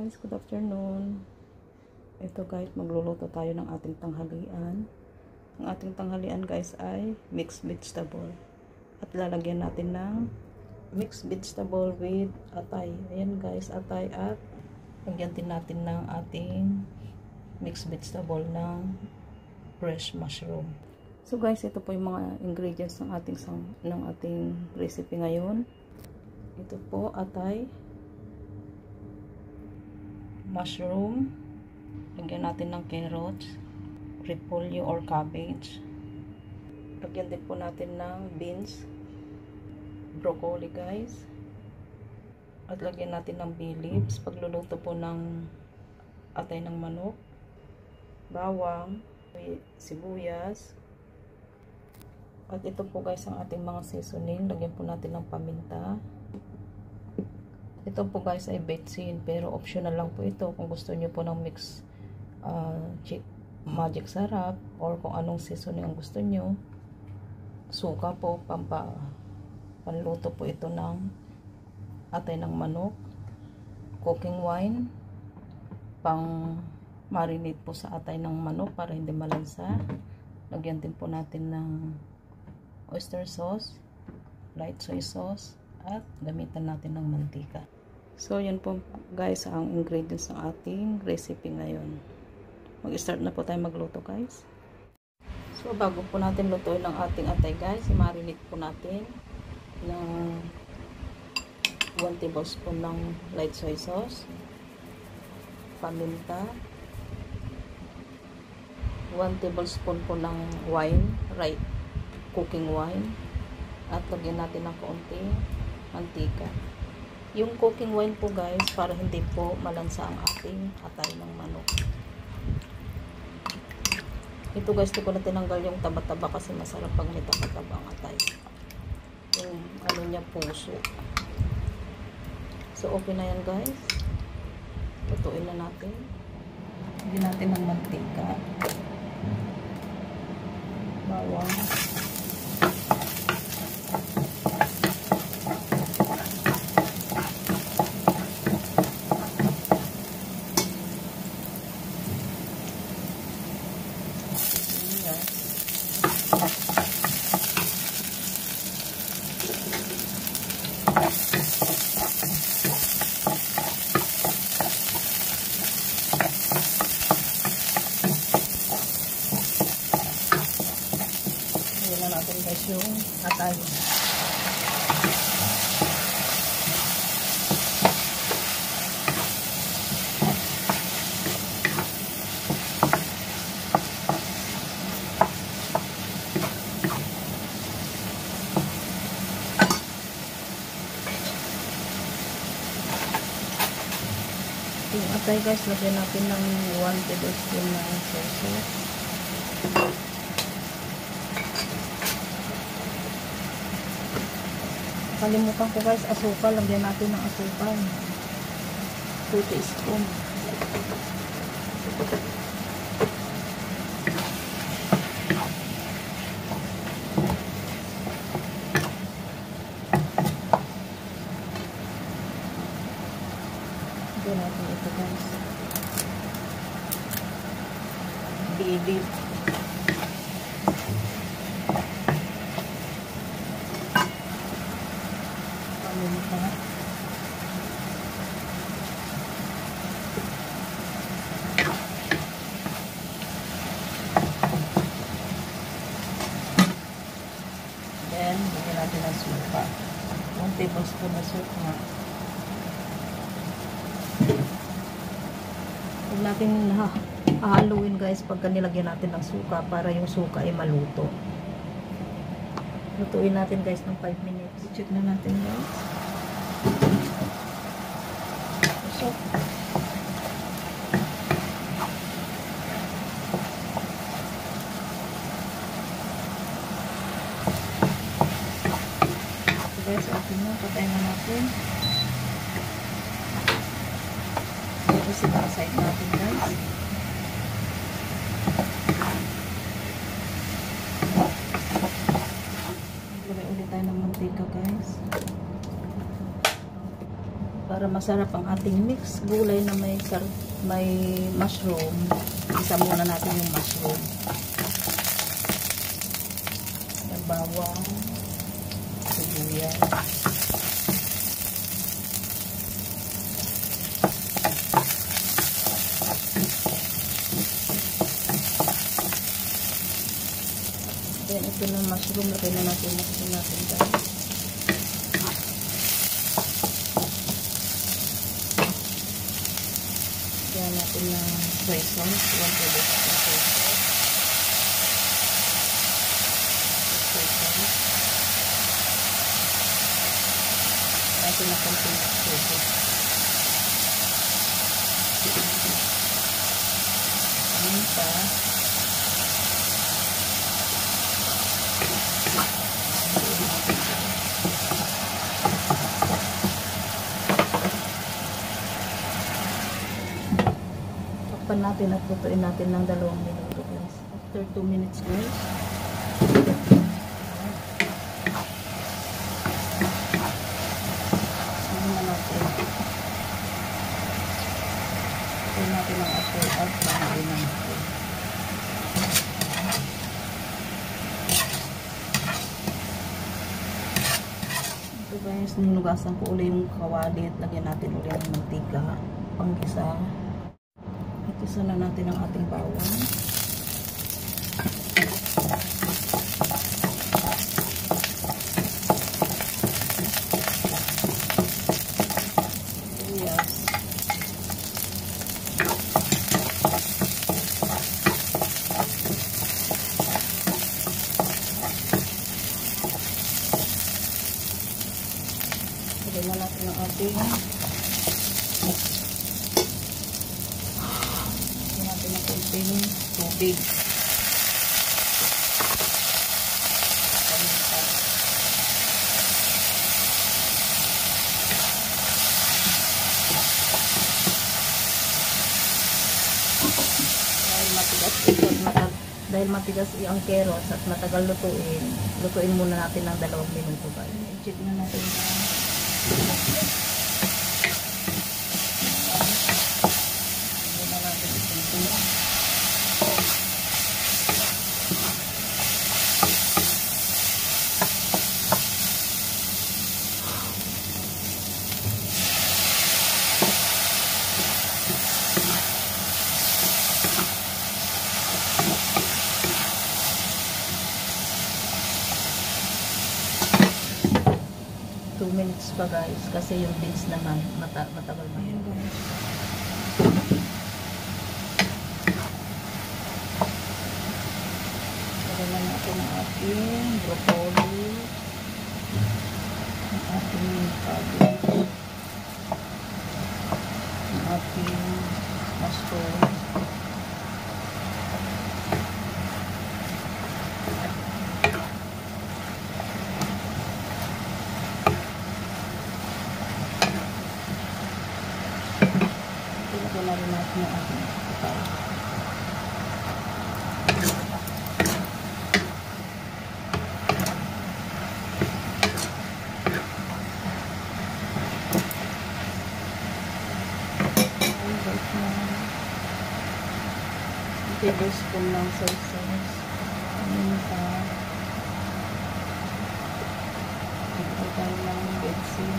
guys, good afternoon. Ito guys, magluluto tayo ng ating tanghalian. Ang ating tanghalian guys ay mixed vegetable. At lalagyan natin ng mixed vegetable with atay. Ayan guys, atay, at lagyan din natin ng ating mixed vegetable ng fresh mushroom. So guys, ito po yung mga ingredients ng ating recipe ngayon. Ito po, atay, mushroom, lagyan natin ng carrots, repolyo or cabbage, lagyan din po natin ng beans, broccoli guys, at lagyan natin ng bay leaves pagluluto po ng atay ng manok, bawang, sibuyas, at ito po guys ang ating mga seasoning. Lagyan po natin ng paminta. Ito po guys ay betsin, pero optional lang po ito kung gusto niyo po ng mix magic sarap or kung anong seasoning ang gusto niyo. Suka po, panluto po ito ng atay ng manok. Cooking wine, pang marinate po sa atay ng manok para hindi malansa. Lagyan din po natin ng oyster sauce, light soy sauce, at gamitan natin ng mantika. So yan po guys ang ingredients ng ating recipe ngayon. Mag-start na po tayo magluto guys. So bago po natin lutuin ang ating atay guys, i-marinate po natin ng 1 tablespoon ng light soy sauce, paminta, 1 tablespoon po ng wine, cooking wine, at lagyan natin ng kaunting mantika. Yung cooking wine po guys, para hindi po malansa ang ating atay ng manok. Ito guys, di ko na tinanggal yung taba-taba kasi masarap pag may taba-taba ang atay. Yung ano niya, puso. So okay na yan guys. Lutuin na natin. Lagyan natin ng mantika, bawang, natin guys yung atay. Yung atay guys, lagyan natin ng 1 tablespoon na soy sauce. Kalimutan ko guys, asukal. Lagyan natin ng asukal. 2 teaspoon. Lagyan natin ito guys. Baby. Then, lagyan natin ng suka. 1 tablespoon na suka. Huwag natin hahaluin guys pagka nilagyan natin ng suka para yung suka ay maluto. Lutuin natin guys ng 5 minutes. Check na natin guys. So, guys, okay na. Patayin na natin. Tapos i-side natin guys. Maglagay ulit tayo ng mantika guys. Para masarap ang ating mix gulay na may mushroom. Isa muna natin yung mushroom. Yung bawang, sibuyas. Then ito na mushroom, lagay na natin guys. Lagyan natin ng soy sauce, 1 tablespoon soy sauce. Natin na konting tubig. Paminta. Takpan natin at lutuin natin ng 2 minuto guys. After 2 minutes guys. Lutuin natin ang apple at pangin natin. Ito guys, ninugasan ko uli yung kawali at lagyan natin uli ng mantika. Panggisa. Isa na natin ang ating bawang. Sibuyas. Lagyan na natin ang ating tubig. Dahil matigas ang carrots at matagal lutuin muna natin ng 2 minuto guys. I-check na natin minutes pa guys kasi yung beans naman matagal na yun guys. Lagyan natin ang ating broccoli, ang ating cabbage, ang ating mushroom. Na rin natin ang ating kapal. Tablespoon ng soy sauce. Paminta. Lagyan tayo ng betsin.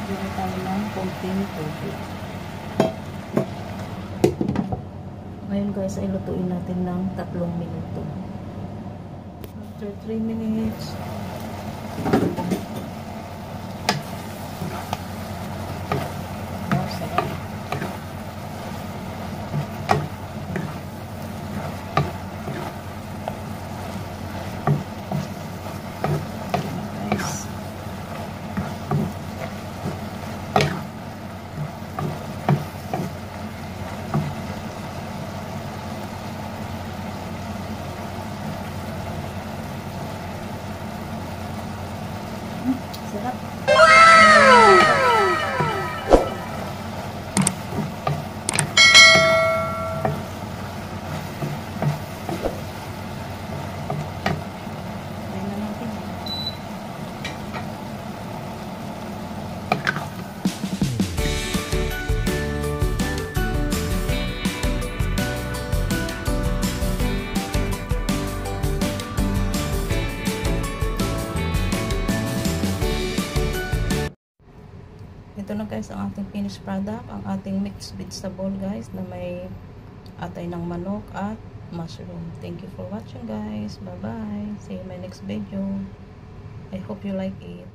Lagyan tayo ng konting tubig. Ngayon guys, ay lutuin natin ng 3 minuto. After 3 minutes, na guys ang ating finished product, ang ating mixed vegetable guys na may atay ng manok at mushroom. Thank you for watching guys. Bye bye. See you in my next video. I hope you like it.